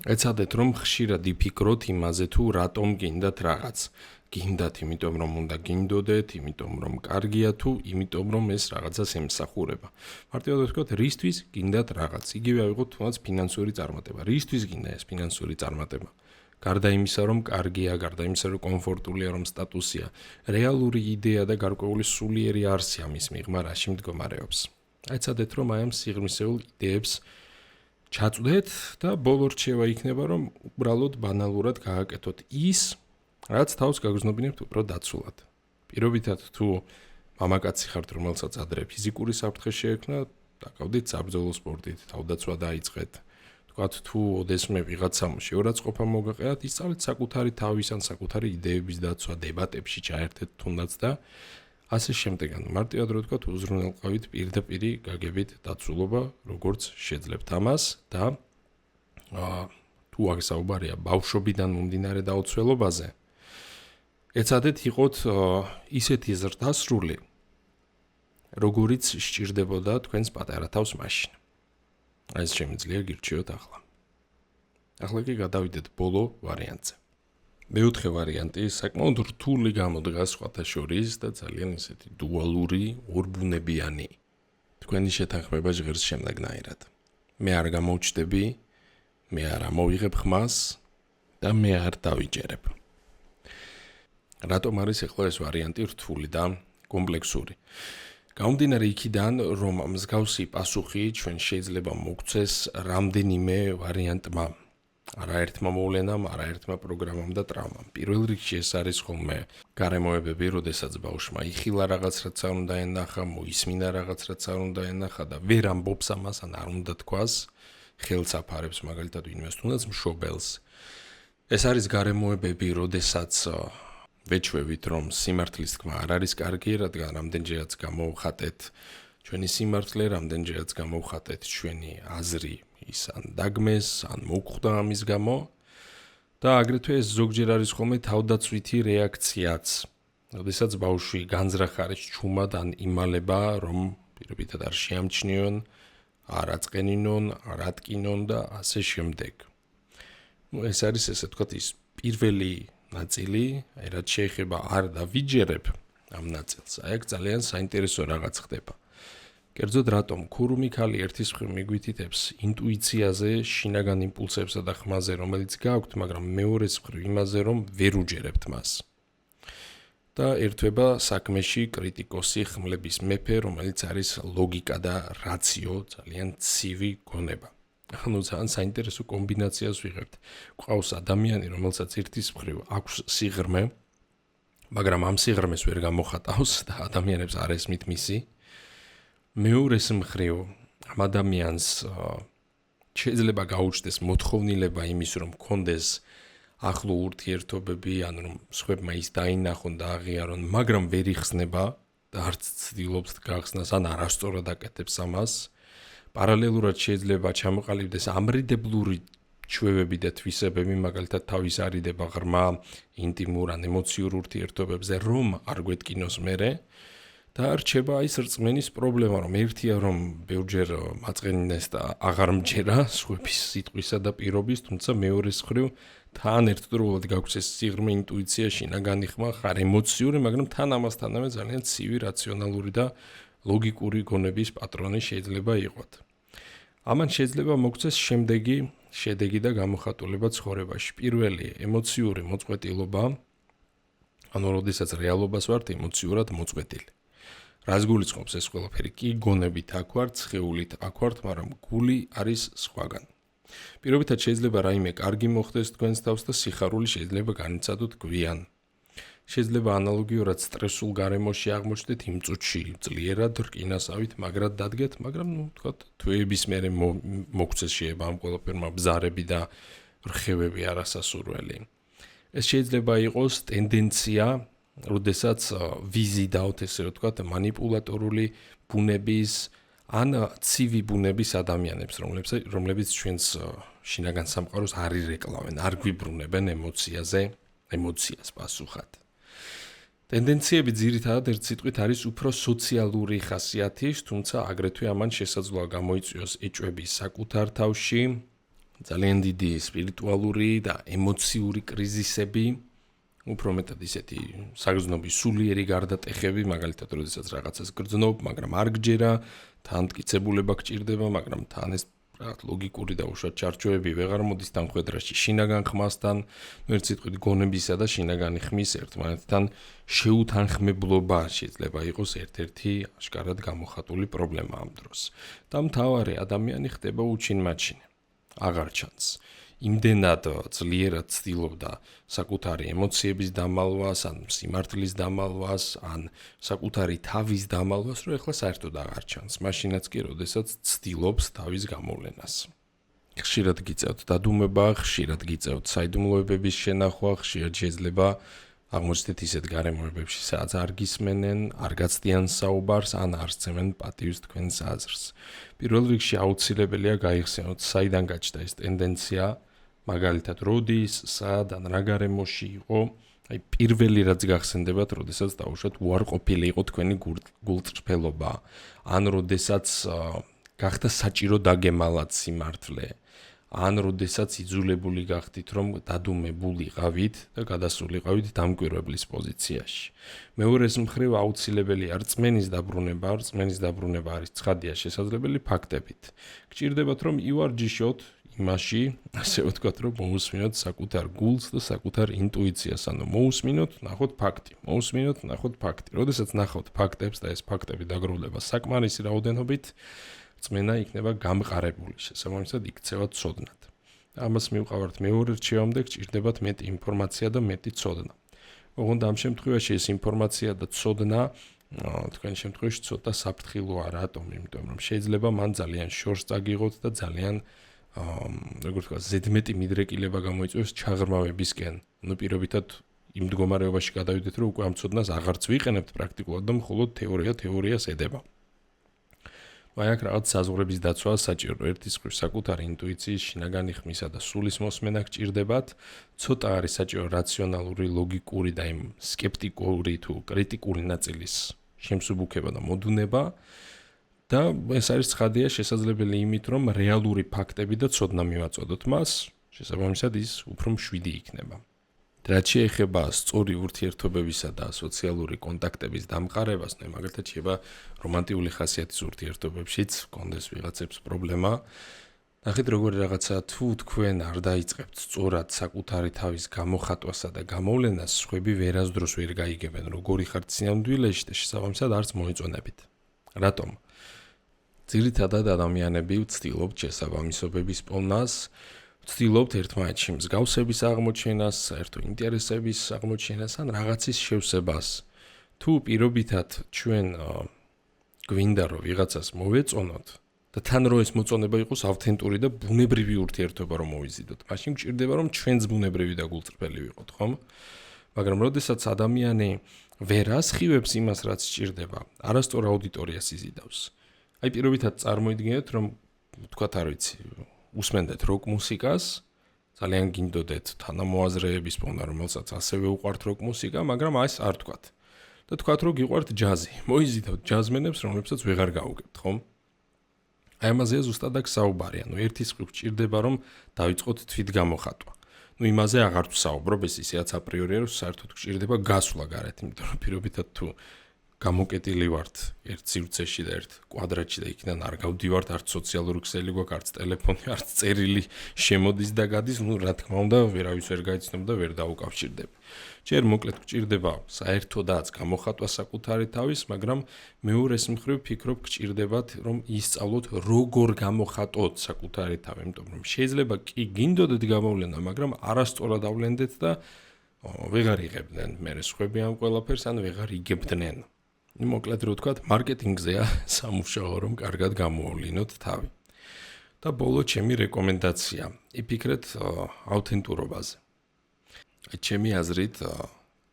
ეცადეთ, რომ ხშირად იფიქროთ იმაზე, თუ რატომ გინდათ რაღაც. გინდათ, იმიტომ რომ უნდა გინდოდეთ, იმიტომ რომ კარგია თუ იმიტომ რომ ეს რაღაცას ემსახურება. მარტივად ვთქვათ, რისთვის გინდათ რაღაც. იგივე ავიღოთ თუნდაც ფინანსური წარმატება. რისთვის გინდა ეს ფინანსური წარმატება? გარდა იმისა, რომ კარგია, გარდა იმისა, რომ კომფორტულია, რომ სტატუსია, რეალური იდეა და გარკვეული სულიერი არსი ამის მიღმა რაში მდგომარეობს. აი ცადეთ რომ აი ამ სიღრმისეულ იდეებს ჩაწვდეთ და ბოლო რჩევა იქნება, რომ უბრალოდ ბანალურად გააკეთოთ ის, რაც თავს გაგრძნობინებთ უფრო დაცულად. პირობითად თუ მამაკაცი ხართ, რომელსაც ადრე ფიზიკური საფრთხე შეექმნა, დაკავდით საბრძოლო სპორტით, თავდაცვა დაიწყეთ. თქვათ თუ ოდესმე ვიღაცამ შეურაცხყოფა მოგაყენათ, ისწავლეთ საკუთარი თავის ან საკუთარი იდეების დაცვა, დებატებში ჩაერთეთ თუნდაც და ასე შემდეგ. ანუ მარტივად რო ვთქვათ, უზრუნველყავით პირდაპირი გაგებით დაცულობა, როგორც შეძლებთ ამას და თუ აღსაუბარია ბავშვობიდან მომდინარე დაუცველობაზე, ეცადეთ იყოთ ისეთი ზრდასრული, როგორიც სჭირდებოდა თქვენს პატარა თავს მაშინ. ეს შემიძლია გირჩიოთ ახლა. ახლა კი გადავიდეთ ბოლო ვარიანტზე. მეოთხე ვარიანტი საკმაოდ რთული გამოდგას სხვათა შორის და ძალიან ისეთი დუალური, ორბუნებიანი. თქვენი შეთანხმება ჟღერს შემდეგნაირად. მე არ გამოვჩდები, მე არ ამოვიღებ ხმას და მე არ დავიჯერებ. რატომ არის ახლა ეს ვარიანტი რთული და კომპლექსური? გამომდინარე იქიდან, რომ მსგავსი პასუხი ჩვენ შეიძლება მოგცეს რამდენიმე ვარიანტმა, არაერთმა მოვლენამ, არაერთმა პროგრამამ და ტრავმამ. პირველ რიგში ეს არის ხოლმე გარემოებები, როდესაც ბავშვმა იხილა რაღაც, რაც არ უნდა ენახა, მოისმინა რაღაც, რაც არ უნდა ენახა და ვერ ამბობს ამას, ან არ უნდა თქვას, ხელს აფარებს მაგალითად ვინმეს, თუნდაც მშობელს. ეს არის გარემოებები, როდესაც ვეჩვევით, რომ სიმართლის თქმა არ არის კარგი, რადგან რამდენჯერაც გამოვხატეთ ჩვენი სიმართლე, რამდენჯერაც გამოვხატეთ ჩვენი აზრი, ის ან დაგმეს, ან მოგხვდა ამის გამო და აგრეთვე ეს ზოგჯერ არის ხოლმე თავდაცვითი რეაქციაც. როდესაც ბავშვი განზრახარებს ჩუმად ან იმალება, რომ პირობითად არ შეამჩნიონ, არ აწყენინონ, არ ატკინონ და ასე შემდეგ. ეს არის ესე ვთქვათ ის პირველი ნაწილი, რაც შეიძლება არ დავიჯერებ ამ ნაწილს. აი აქ ძალიან საინტერესო რაღაც ხდება. კერძოდ რატომ ქურუმი ქალი ერთის მხრივ მიგვითითებს ინტუიციაზე, შინაგან იმპულსებსა და ხმაზე, რომელიც გააქვთ, მაგრამ მეორეს მხრივ იმაზე, რომ ვერ უჯერებთ მას. და ერთვება საქმეში კრიტიკოსი ხმლების მეფე, რომელიც არის ლოგიკა და რაციო, ძალიან ცივი გონება. ანუ ძალიან საინტერესო კომბინაციას ვიღებთ. ყავს ადამიანი, რომელსაც ერთის მხრივ აქვს სიღრმე, მაგრამ ამ სიღრმეს ვერ გამოხატავს და ადამიანებს არ ესმით მისი. მეორეს მხრივ ამ ადამიანს შეიძლება გაუჩნდეს მოთხოვნილება იმის, რომ კონდეს ახლო ურთიერთობები, ან რომ სხვებმა ის დაინახონ და აღიარონ, მაგრამ ვერ იხსნება და არც ცდილობს გახსნას, ან არასწორად აკეთებს ამას. პარალელურად შეიძლება ჩამოყალიბდეს ამრიდებლური ჩვევები და თვისებები, მაგალითად თავის არიდება ღრმა, ინტიმურ ან ემოციურ ურთიერთობებზე, რომ არ გვეტკინოს მერე და რჩება ის რწმენის პრობლემა, რომ ერთია რომ ბევრჯერ მაწყენინეს და აღარ მჯერა სხვების სიტყვისა და პირობის, თუმცა მეორეს მხრივ თან ერთდროულად გაქვს ეს სიღრმე, ინტუიცია, შინაგანი ხმა, ხარ ემოციური, მაგრამ თან ამასთანავე ძალიან ცივი, რაციონალური და ლოგიკური გონების პატრონი შეიძლება იყოთ. ამან შეიძლება მოგცეს შემდეგი შედეგი და გამოხატულება ცხოვრებაში. პირველი, ემოციური მოწყვეტილობა, ანუ როდესაც რეალობას ვართ ემოციურად მოწყვეტილი. რას გულისხმობს ეს ყველაფერი? კი გონებით აქ ვართ, სხეულით აქ ვართ, მაგრამ გული არის სხვაგან. პირობითად შეიძლება რაიმე კარგი მოხდეს თქვენს თავს და სიხარული შეიძლება განიცადოთ გვიან. შეიძლება ანალოგიურად სტრესულ გარემოში აღმოჩნდეთ იმ წუთში, ძლიერად რკინასავით მაგრად დადგეთ, მაგრამ ვთქვათ, თვეების მერე მოგცეს შეიძლება ამ ყველაფერმა ბზარები და რხევები არასასურველი. ეს შეიძლება იყოს ტენდენცია, როდესაც ვიზიდავთ, ესე ვთქვათ, მანიპულატორული ბუნების ან ცივი ბუნების ადამიანებს, რომლებიც ჩვენს შინაგან სამყაროს არ ირეკლავენ, არ გვიბრუნებენ ემოციას პასუხად. ტენდენციები ძირითადად ერთ სიტყვით არის უფრო სოციალური ხასიათის, თუმცა აგრეთვე ამან შესაძლოა გამოიწვიოს ეჭვები საკუთარ თავში, ძალიან დიდი სპირიტუალური და ემოციური კრიზისები, უფრო მეტად ისეთი საგრძნობი სულიერი გარდატეხები, მაგალითად, როდესაც რაღაცას გრძნობ, მაგრამ არ გჯერა, თან მტკიცებულება გჭირდება, მაგრამ თან ეს რაღაც ლოგიკური და უშუალოდ ჩარჩოები ვეღარ მოდის თანხვედრაში შინაგან ხმასთან, ერთ სიტყვით გონებისა და შინაგანი ხმის ერთმანეთთან შეუთანხმებლობა შეიძლება იყოს ერთ-ერთი აშკარად გამოხატული პრობლემა ამ დროს. და მთავარი ადამიანი ხდება უჩინმაჩინე. აღარ ჩანს. იმდენად ძლიერად ცდილობდა საკუთარი ემოციების დამალვას, ან სიმართლის დამალვას, ან საკუთარი თავის დამალვას, რომ ეხლა საერთოდ აღარ ჩანს. მაშინაც კი, როდესაც ცდილობს თავის გამოვლენას. ხშირად გიწევთ დადუმება, ხშირად გიწევთ საიდუმლოებების შენახვა, ხშირად შეიძლება აღმოჩნდეთ ისეთ გარემოებებში, სადაც არ გისმენენ, არ გაცდიან საუბარს, ან არ სცემენ პატივს თქვენს აზრს. პირველ რიგში აუცილებელია გაიხსენოთ, საიდან გაჩნდა ეს ტენდენცია, მაგალითად, როდის, სად ან რა გარემოში იყო, აი პირველი რაც გახსენდებათ, როდესაც დაუშვათ უარყოფილი იყო თქვენი გულწრფელობა, ან როდესაც გახდა საჭირო დაგემალათ სიმართლე, ან როდესაც იძულებული გახდით, რომ დადუმებულიყავით და გადასულიყავით დამკვირვებლის პოზიციაში. მეორეს მხრივ აუცილებელი არ რწმენის დაბრუნება, რწმენის დაბრუნება არის ცხადია შესაძლებელი ფაქტებით. გჭირდებათ, რომ ივარჯიშოთ იმაში, ასე ვთქვათ, რომ მოусმინოთ საკუთარ გულს და საკუთარ ინტუიციას, ანუ მოусმინოთ, ნახოთ ფაქტი, მოусმინოთ, ნახოთ ფაქტი. როდესაც ნახავთ ფაქტებს და ეს ფაქტები დაგროვდება საკმარისი რაოდენობით, რწმენა იქნება გამყარებული, შესაბამისად იქცევა ცოდნად. ამას მივყავართ მეორე რჩევამდე, გჭირდებათ მეტი ინფორმაცია და მეტი ცოდნა. ოღონდ ამ შემთხვევაში ეს ინფორმაცია და ცოდნა თქვენ შემთხვევაში ცოტა საფრთხილოა, რატომ? იმიტომ რომ შეიძლება მან ძალიან შორს წაგიღოთ და ძალიან როგორც ვთქვა, ზედმეტი მიდრეკილება გამოიწვევს ჩაღრმავებისკენ. ნუ პირობითად იმ მდგომარეობაში გადავიდეთ, რომ უკვე ამ ცოდნას აღარც ვიყენებთ პრაქტიკულად და მხოლოდ თეორიას ედება. აი აქ რაღაც საზღვრების დაცვა საჭირო. ერთის მხრივ საკუთარი ინტუიციის, შინაგანი ხმისა და სულის მოსმენა გჭირდებათ. ცოტა არის საჭირო რაციონალური, ლოგიკური და იმ სკეპტიკური თუ კრიტიკული ნაწილის შემსუბუქება და მოდუნება. და ეს არის ცხადია შესაძლებელი იმით, რომ რეალური ფაქტები და ცოდნა მივაწოდოთ მას, შესაბამისად ის უფრო მშვიდი იქნება. რაც შეეხება სწორი ურთიერთობებისა და სოციალური კონტაქტების დამყარებას, მაგალითად შეიძლება რომანტიული ხასიათის ურთიერთობებშიც კონდეს ვიღაცებს პრობლემა. ნახეთ როგორი რაღაცა თუ თქვენ არ დაიწყებთ სწორად საკუთარი თავის გამოხატვასა და გამოვლენას, სხვები ვერასდროს ვერ გაიგებენ, როგორი ხართ სინამდვილეში და შესაბამისად არც მოეწონებით. რატომ? ძირითადად ადამიანები ვცდილობთ შესაბამისობების პოვნას, ვცდილობთ ერთმანეთში მსგავსების აღმოჩენას, საერთო ინტერესების აღმოჩენას ან რაღაცის შევსებას. თუ პირობითად ჩვენ გვინდა რომ ვიღაცას მოვეწონოთ და თან რომ ეს მოწონება იყოს ავთენტური და ბუნებრივი ურთიერთობა რომ მოვიზიდოთ, მაშინ გჭირდება რომ ჩვენც ბუნებრივი და გულწრფელი ვიყოთ, ხომ? მაგრამ როდესაც ადამიანი ვერ ასხივებს იმას, რაც სჭირდება, არასწორ აუდიტორიას იზიდავს. აი პირობითად წარმოიდგინეთ, რომ ვთქვათ, არ ვიცი, უსმენდეთ როკ მუსიკას, ძალიან გინდოდეთ თანამოაზრეების პოვნა, რომელსაც ასევე უყვართ როკ მუსიკა, მაგრამ ეს არ თქვათ. და თქვათ, რომ გიყვართ ჯაზი. მოიზიდავთ ჯაზმენებს, რომლებსაც ვეღარ გაუგებთ, ხომ? აი ამაზეა ზუსტად აქ საუბარი, ანუ ერთის მხრივ გჭირდება, რომ დავიწყოთ თვითგამოხატვა. ნუ იმაზე აღარ ვსაუბრობ, ეს ისეაც აპრიორია, რომ საერთოდ გჭირდება გასვლა გარეთ, იმიტომ რომ პირობითად თუ გამოკეტილი ვართ ერთ სივრცეში და ერთ კვადრატში და იქიდან არ გავდივართ, არც სოციალური ქსელი გვაქვს, არც ტელეფონი, არც წერილი შემოდის და გადის, ნუ რა თქმა უნდა, ვერავის ვერ გაიცნობ და ვერ დაუკავშირდები. ჯერ მოკლედ გჭირდება საერთოდაც გამოხატვა საკუთარი თავის, მაგრამ მეორეს მხრივ ფიქრობ გჭირდებათ, რომ ისწავლოთ როგორ გამოხატოთ საკუთარი თავი, იმიტომ რომ შეიძლება კი გინდოდეთ გამოვლენა, მაგრამ არასწორად ავლენდეთ და ვეღარ იღებდნენ მერე სხვები ამ ყველაფერს, ან ვეღარ იგებდნენ. მოკლედ რო ვთქვათ, მარკეტინგზეა სამუშაო, რომ კარგად გამოავლინოთ თავი. და ბოლო ჩემი რეკომენდაცია, იფიქრეთ ავთენტურობაზე. ჩემი აზრით,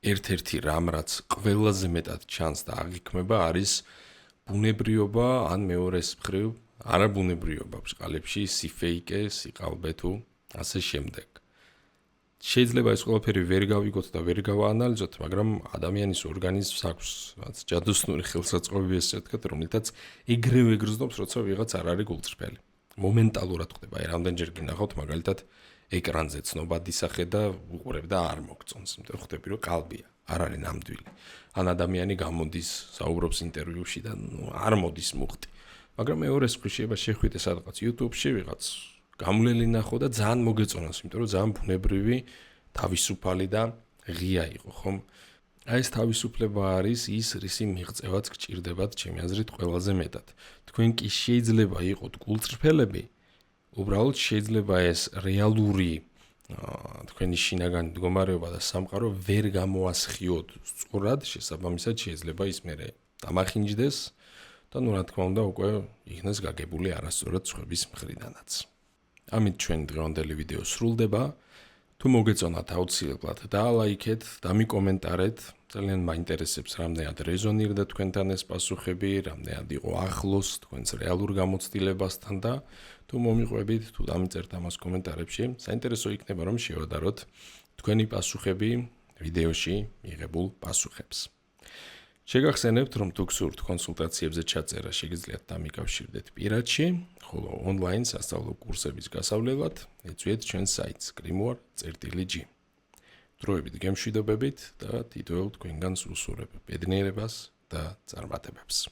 ერთ-ერთი რამ, რაც ყველაზე მეტად ჩანს და აღიქმება, არის ბუნებრიობა, ან მეორეს მხრივ არაბუნებრიობა ბჭყალებში, სიფეიკე, სიყალბე თუ ასე შემდეგ. შეიძლება ეს ყველაფერი ვერ გავიგოთ და ვერ გავაანალიზოთ, მაგრამ ადამიანის ორგანიზმს აქვს რაც ჯადოსნური ხელსაწყობები, ესე ვთქვათ, რომელთაც ეგრევე გრძნობს, როცა ვიღაც არ არის გულწრფელი. მომენტალურად ხდება, აი რამდენჯერ გინახავთ მაგალითად ეკრანზე ცნობად ისახე და უყურებ და არ მოგწონს, იმიტომ რომ ხვდები რომ ყალბია, არ არის ნამდვილი. ან ადამიანი გამოდის, საუბრობს ინტერვიუში და არ მოდის მუხტი. მაგრამ მეორე სკრიშება შეხვიდე სადღაც YouTube-ში ვიღაც გამვლელი ნახო და ძალიან მოგეწონას, იმიტომ რომ ძალიან ბუნებრივი, თავისუფალი და ღია იყო, ხომ? აი ეს თავისუფლება არის ის, რისი მიღწევაც გჭირდებათ ჩემი აზრით ყველაზე მეტად. თქვენ კი შეიძლება იყოთ გულწრფელები, უბრალოდ შეიძლება ეს რეალური თქვენი შინაგანი მდგომარეობა და სამყარო ვერ გამოასხიოთ სწორად, შესაბამისად შეიძლება ის მერე დამახინჯდეს და რა თქმა უნდა უკვე იქნეს გაგებული არასწორად სხვების მხრიდანაც. ამით ჩვენ დღევანდელი ვიდეო სრულდება. თუ მოგეწონათ აუცილებლად დაალაიქეთ, დამიკომენტარეთ, ძალიან მაინტერესებს რამდენად რეზონირდა თქვენთან ეს პასუხები, რამდენად იყო ახლოს თქვენს რეალურ გამოცდილებასთან და თუ მომიყვებით, თუ დამიწერთ ამას კომენტარებში, საინტერესო იქნება რომ შევადაროთ თქვენი პასუხები ვიდეოში მიღებულ პასუხებს. შეგახსენებთ, რომ თუ გსურთ კონსულტაციებზე ჩაწერა, შეგიძლიათ დამიკავშირდეთ პირადში, ხოლო ონლაინ სასწავლო კურსების გასავლელად ეწვიეთ ჩვენს საიტს grimoire.g. დროებით გემშვიდობებით და თითოეულ თქვენგანს უსურვებ ბედნიერებას და წარმატებებს.